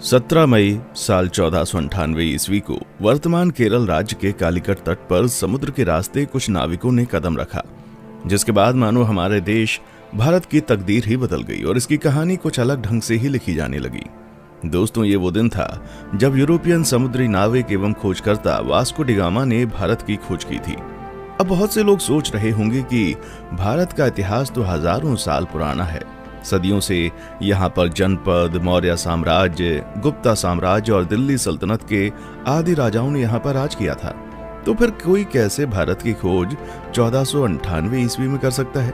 17 मई साल 1498 ईस्वी को वर्तमान केरल राज्य के कालीकट तट पर समुद्र के रास्ते कुछ नाविकों ने कदम रखा, जिसके बाद मानो हमारे देश भारत की तकदीर ही बदल गई और इसकी कहानी कुछ अलग ढंग से ही लिखी जाने लगी। दोस्तों, ये वो दिन था जब यूरोपियन समुद्री नाविक एवं खोजकर्ता वास्को डी गामा ने भारत की खोज की थी। अब बहुत से लोग सोच रहे होंगे कि भारत का इतिहास तो हजारों साल पुराना है। सदियों से यहाँ पर जनपद, मौर्य साम्राज्य, गुप्ता साम्राज्य और दिल्ली सल्तनत के आदि राजाओं ने यहाँ पर राज किया था। तो फिर कोई कैसे भारत की खोज 1498 ईस्वी में कर सकता है?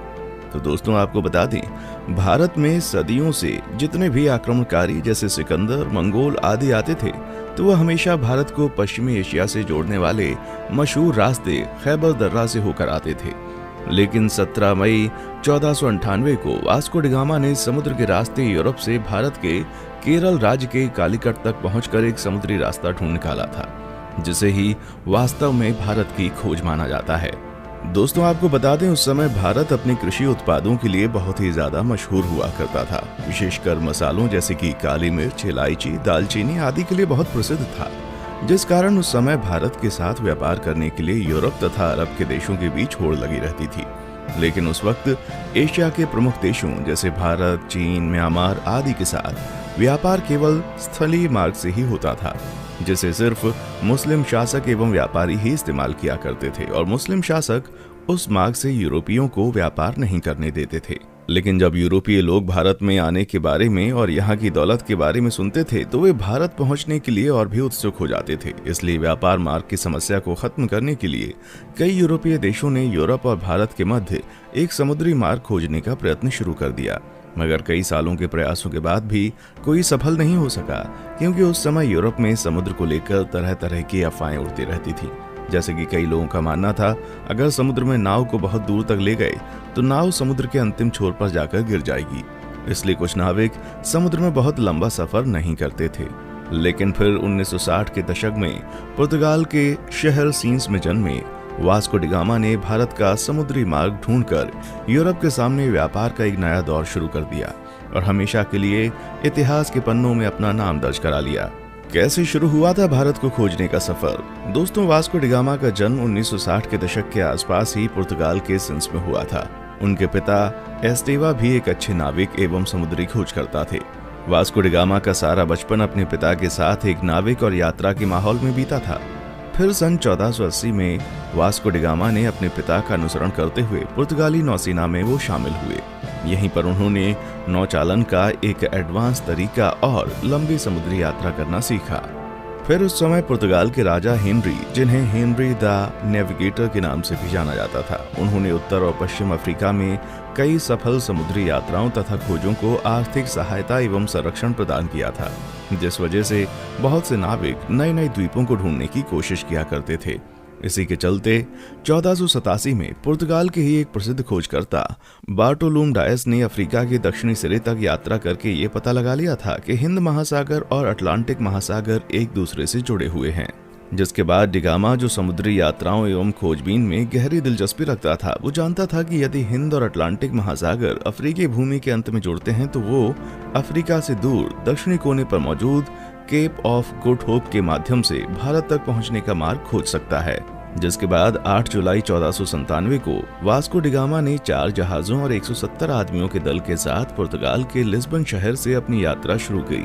तो दोस्तों, आपको बता दें, भारत में सदियों से जितने भी आक्रमणकारी जैसे सिकंदर, मंगोल आदि आते थे, तो वह हमेशा भारत को पश्चिमी एशिया से जोड़ने वाले मशहूर रास्ते खैबर दर्रा से होकर आते थे। लेकिन 17 मई 1498 को वास्को डी गामा ने समुद्र के रास्ते यूरोप से भारत के केरल राज्य के कालीकट तक पहुंचकर एक समुद्री रास्ता ढूंढ निकाला था, जिसे ही वास्तव में भारत की खोज माना जाता है। दोस्तों, आपको बता दें, उस समय भारत अपने कृषि उत्पादों के लिए बहुत ही ज्यादा मशहूर हुआ करता था। विशेषकर मसालों जैसे कि काली मिर्च, इलायची, दालचीनी आदि के लिए बहुत प्रसिद्ध था, जिस कारण उस समय भारत के साथ व्यापार करने के लिए यूरोप तथा अरब के देशों के बीच होड़ लगी रहती थी। लेकिन उस वक्त एशिया के प्रमुख देशों जैसे भारत, चीन, म्यांमार आदि के साथ व्यापार केवल स्थलीय मार्ग से ही होता था, जिसे सिर्फ मुस्लिम शासक एवं व्यापारी ही इस्तेमाल किया करते थे और मुस्लिम शासक उस मार्ग से यूरोपियों को व्यापार नहीं करने देते थे। लेकिन जब यूरोपीय लोग भारत में आने के बारे में और यहाँ की दौलत के बारे में सुनते थे, तो वे भारत पहुँचने के लिए और भी उत्सुक हो जाते थे। इसलिए व्यापार मार्ग की समस्या को खत्म करने के लिए कई यूरोपीय देशों ने यूरोप और भारत के मध्य एक समुद्री मार्ग खोजने का प्रयत्न शुरू कर दिया। मगर कई सालों के प्रयासों के बाद भी कोई सफल नहीं हो सका, क्योंकि उस समय यूरोप में समुद्र को लेकर तरह तरह की अफवाहें उड़ती रहती थी। जैसे कि कई लोगों का मानना था, अगर समुद्र में नाव को बहुत दूर तक ले गए तो नाव समुद्र के अंतिम छोर पर जाकर गिर जाएगी। इसलिए कुछ नाविक समुद्र में बहुत लंबा सफर नहीं करते थे। लेकिन फिर 1960 के दशक में पुर्तगाल के शहर सीन्स में जन्मे वास्को डी गामा ने भारत का समुद्री मार्ग ढूंढकर यूरोप के सामने व्यापार का एक नया दौर शुरू कर दिया और हमेशा के लिए इतिहास के पन्नों में अपना नाम दर्ज करा लिया। कैसे शुरू हुआ था भारत को खोजने का सफर? दोस्तों, वास्को डी गामा का जन्म 1960 के दशक के आसपास ही पुर्तगाल के सिंस में हुआ था। उनके पिता एस्टेवा भी एक अच्छे नाविक एवं समुद्री खोजकर्ता थे। वास्को डी गामा का सारा बचपन अपने पिता के साथ एक नाविक और यात्रा के माहौल में बीता था। फिर सन 1480 में वास्को डी गामा ने अपने पिता का अनुसरण करते हुए पुर्तगाली नौसेना में वो शामिल हुए। यहीं पर उन्होंने नौचालन का एक एडवांस तरीका और लंबी समुद्री यात्रा करना सीखा। फिर उस समय पुर्तगाल के राजा हेनरी, जिन्हें हेनरी द नेविगेटर के नाम से भी जाना जाता था, उन्होंने उत्तर और पश्चिम अफ्रीका में कई सफल समुद्री यात्राओं तथा खोजों को आर्थिक सहायता एवं संरक्षण प्रदान किया था, जिस वजह से बहुत से नाविक नए नए द्वीपों को ढूंढने की कोशिश किया करते थे। इसी के चलते 1487 में पुर्तगाल के ही एक प्रसिद्ध खोजकर्ता बार्टोलुम डायस ने अफ्रीका के दक्षिणी सिरे तक यात्रा करके ये पता लगा लिया था कि हिंद महासागर और अटलांटिक महासागर एक दूसरे से जुड़े हुए हैं। जिसके बाद डी गामा, जो समुद्री यात्राओं एवं खोजबीन में गहरी दिलचस्पी रखता था, वो जानता था कि यदि हिंद और अटलांटिक महासागर अफ्रीकी भूमि के अंत में जुड़ते हैं तो वो अफ्रीका से दूर दक्षिणी कोने पर मौजूद केप ऑफ गुड होप के माध्यम से भारत तक पहुंचने का मार्ग खोज सकता है। जिसके बाद 8 जुलाई 1497 को वास्को डी गामा ने 4 जहाजों और 170 आदमियों के दल के साथ पुर्तगाल के लिस्बन शहर से अपनी यात्रा शुरू की।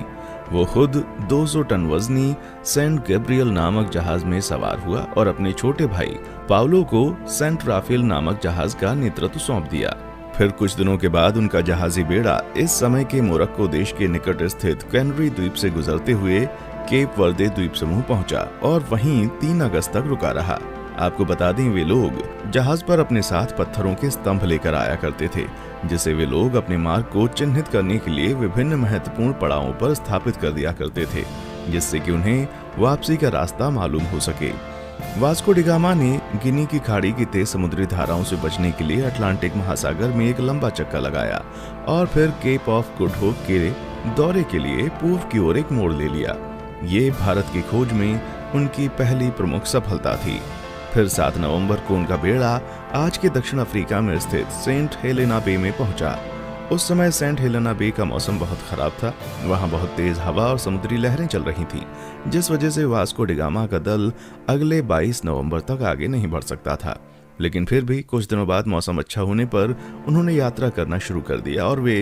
वो खुद 200 टन वजनी सेंट गैब्रियल नामक जहाज में सवार हुआ और अपने छोटे भाई पाउलो को सेंट राफेल नामक जहाज का नेतृत्व सौंप दिया। फिर कुछ दिनों के बाद उनका जहाजी बेड़ा इस समय के मोरक्को देश के निकट स्थित कैनरी द्वीप से गुजरते हुए केप वर्दे द्वीप समूह पहुंचा और वहीं 3 अगस्त तक रुका रहा। आपको बता दें, वे लोग जहाज पर अपने साथ पत्थरों के स्तंभ लेकर आया करते थे, जिसे वे लोग अपने मार्ग को चिन्हित करने के लिए विभिन्न महत्वपूर्ण पड़ावों पर स्थापित कर दिया करते थे, जिससे कि उन्हें वापसी का रास्ता मालूम हो सके। वास्को डी गामा ने गिनी की खाड़ी की तेज समुद्री धाराओं से बचने के लिए अटलांटिक महासागर में एक लंबा चक्का लगाया और फिर केप ऑफ गुड होप के दौरे के लिए पूर्व की ओर एक मोड़ ले लिया। ये भारत की खोज में उनकी पहली प्रमुख सफलता थी। फिर 7 नवंबर को उनका बेड़ा आज के दक्षिण अफ्रीका में स्थित सेंट हेलेना बे में पहुंचा। उस समय सेंट हेलेना बे का मौसम बहुत खराब था। वहां बहुत तेज हवा और समुद्री लहरें चल रही थीं, जिस वजह से वास्को डी गामा का दल अगले 22 नवंबर तक आगे नहीं बढ़ सकता था। लेकिन फिर भी कुछ दिनों बाद मौसम अच्छा होने पर उन्होंने यात्रा करना शुरू कर दिया और वे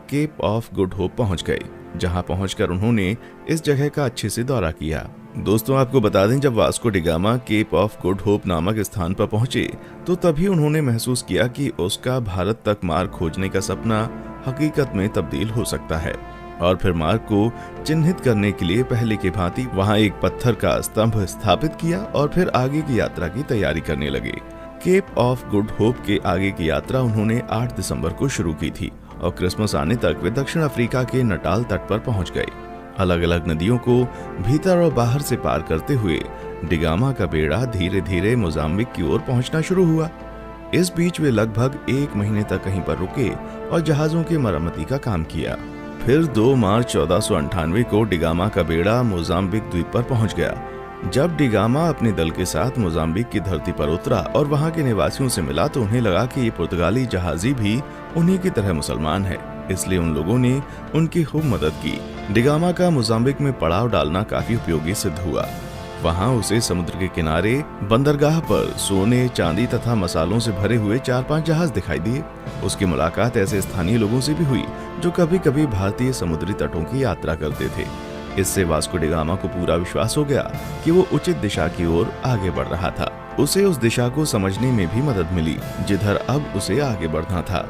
केप ऑफ गुड होप पहुंच गए, जहां पहुंचकर उन्होंने इस जगह का अच्छे से दौरा किया। दोस्तों, आपको बता दें, जब Vasco da Gama Cape of Good Hope नामक स्थान पर पहुंचे तो तभी उन्होंने महसूस किया कि उसका भारत तक मार्ग खोजने का सपना हकीकत में तब्दील हो सकता है। और फिर मार्ग को चिन्हित करने के लिए पहले की भांति वहां एक पत्थर का स्तंभ स्थापित किया और फिर आगे की यात्रा की तैयारी करने लगे। केप ऑफ गुड होप के आगे की यात्रा उन्होंने 8 दिसंबर को शुरू की थी और क्रिसमस आने तक वे दक्षिण अफ्रीका के नटाल तट पर पहुंच गए। अलग अलग नदियों को भीतर और बाहर से पार करते हुए डी गामा का बेड़ा धीरे धीरे मोजाम्बिक की ओर पहुंचना शुरू हुआ। इस बीच वे लगभग 1 महीने तक कहीं पर रुके और जहाजों की मरम्मती का काम किया। फिर 2 मार्च 1498 को डी गामा का बेड़ा मोजाम्बिक द्वीप पर पहुंच गया। जब डी गामा अपने दल के साथ मोजाम्बिक की धरती पर उतरा और वहां के निवासियों से मिला तो उन्हें लगा कि ये पुर्तगाली जहाजी भी उन्हीं की तरह मुसलमान है, इसलिए उन लोगों ने उनकी खूब मदद की। डी गामा का मोजाम्बिक में पड़ाव डालना काफी उपयोगी सिद्ध हुआ। वहां उसे समुद्र के किनारे बंदरगाह पर सोने, चांदी तथा मसालों से भरे हुए 4-5 जहाज दिखाई दिए। उसकी मुलाकात ऐसे स्थानीय लोगों से भी हुई जो कभी कभी भारतीय समुद्री तटों की यात्रा करते थे। इससे वास्को डी गामा को पूरा विश्वास हो गया कि वो उचित दिशा की ओर आगे बढ़ रहा था। उसे उस दिशा को समझने में भी मदद मिली जिधर अब उसे आगे बढ़ना था।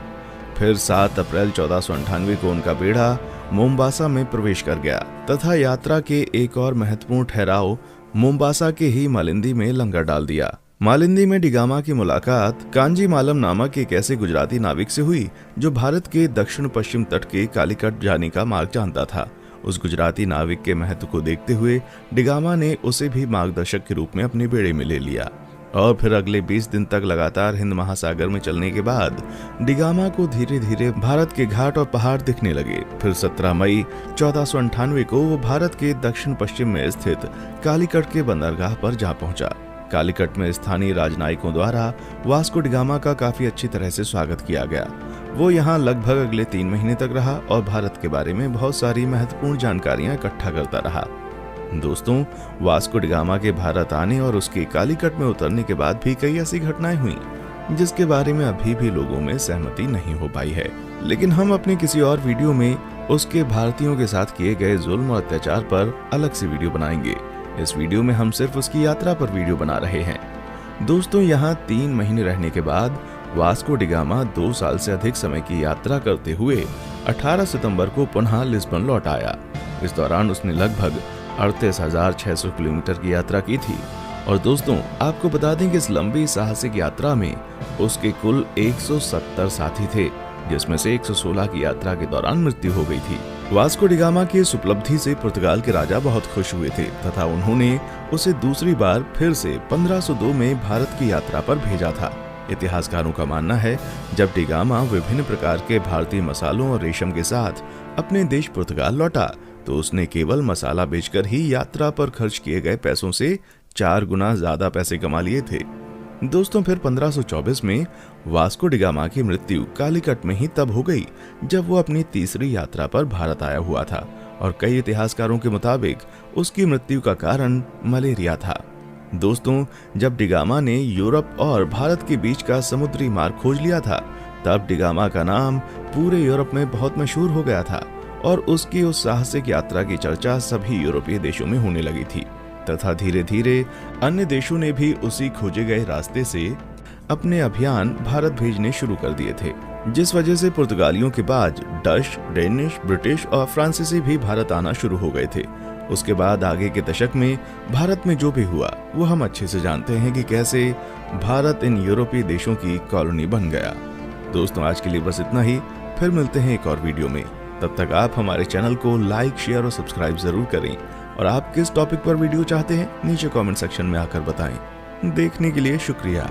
फिर 7 अप्रैल 1498 को उनका बेड़ा मोम्बासा में प्रवेश कर गया तथा यात्रा के एक और महत्वपूर्ण ठहराव मोम्बासा के ही मालिंदी में लंगर डाल दिया। मालिंदी में डी गामा की मुलाकात कांजी मालम नामक एक ऐसे गुजराती नाविक से हुई जो भारत के दक्षिण पश्चिम तट के कालीकट जाने का मार्ग जानता था। उस गुजराती नाविक के महत्व को देखते हुए डी गामा ने उसे भी मार्गदर्शक के रूप में अपने बेड़े में ले लिया और फिर अगले 20 दिन तक लगातार हिंद महासागर में चलने के बाद डी गामा को धीरे धीरे भारत के घाट और पहाड़ दिखने लगे। फिर 17 मई 1498 को वो भारत के दक्षिण पश्चिम में स्थित कालीकट के बंदरगाह पर जा पहुंचा। कालीकट में स्थानीय राजनयिकों द्वारा वास्को डी गामा का काफी अच्छी तरह से स्वागत किया गया। वो यहाँ लगभग अगले 3 महीने तक रहा और भारत के बारे में बहुत सारी महत्वपूर्ण जानकारियां इकट्ठा करता रहा। दोस्तों, वास्को डी गामा के भारत आने और उसके कालीकट में उतरने के बाद भी कई ऐसी घटनाएं हुई जिसके बारे में अभी भी लोगों में सहमति नहीं हो पाई है, लेकिन हम अपने किसी और वीडियो में उसके भारतीयों के साथ किए गए जुल्म और अत्याचार पर अलग से वीडियो बनाएंगे। इस वीडियो में हम सिर्फ उसकी यात्रा पर वीडियो बना रहे हैं। दोस्तों, यहाँ 3 महीने रहने के बाद वास्को डी गामा 2 साल से अधिक समय की यात्रा करते हुए 18 सितंबर को पुनः लिस्बन लौट आया। इस दौरान उसने लगभग 38,600 किलोमीटर की यात्रा की थी। और दोस्तों, आपको बता दें कि इस लंबी साहसिक यात्रा में उसके कुल 170 साथी थे, जिसमें से 116 की यात्रा के दौरान मृत्यु हो गई थी। वास्को डी गामा की इस उपलब्धि से पुर्तगाल के राजा बहुत खुश हुए थे तथा उन्होंने उसे दूसरी बार फिर से 1502 में भारत की यात्रा पर भेजा था। इतिहासकारों का मानना है जब डी गामा विभिन्न प्रकार के भारतीय मसालों और रेशम के साथ अपने देश पुर्तगाल लौटा तो उसने केवल मसाला बेचकर ही यात्रा पर खर्च किए गए पैसों से 4 गुना ज्यादा पैसे कमा लिए थे। दोस्तों, फिर 1524 में वास्को डी गामा की मृत्यु कालीकट में ही तब हो गई जब वो अपनी तीसरी यात्रा पर भारत आया हुआ था और कई इतिहासकारों के मुताबिक उसकी मृत्यु का कारण मलेरिया था। दोस्तों, जब डी गामा ने यूरोप और भारत के बीच का समुद्री मार्ग खोज लिया था तब डी गामा का नाम पूरे यूरोप में बहुत मशहूर हो गया था और उसकी उस साहसिक यात्रा की चर्चा सभी यूरोपीय देशों में होने लगी थी तथा धीरे धीरे अन्य देशों ने भी उसी खोजे गए रास्ते से अपने अभियान भारत भेजने शुरू कर दिए थे, जिस वजह से पुर्तगालियों के बाद डच, डेनिश, ब्रिटिश और फ्रांसीसी भी भारत आना शुरू हो गए थे। उसके बाद आगे के दशक में भारत में जो भी हुआ वो हम अच्छे से जानते हैं कि कैसे भारत इन यूरोपीय देशों की कॉलोनी बन गया। दोस्तों, आज के लिए बस इतना ही। फिर मिलते हैं एक और वीडियो में। तब तक आप हमारे चैनल को लाइक, शेयर और सब्सक्राइब जरूर करें और आप किस टॉपिक पर वीडियो चाहते हैं नीचे कमेंट सेक्शन में आकर बताएं। देखने के लिए शुक्रिया।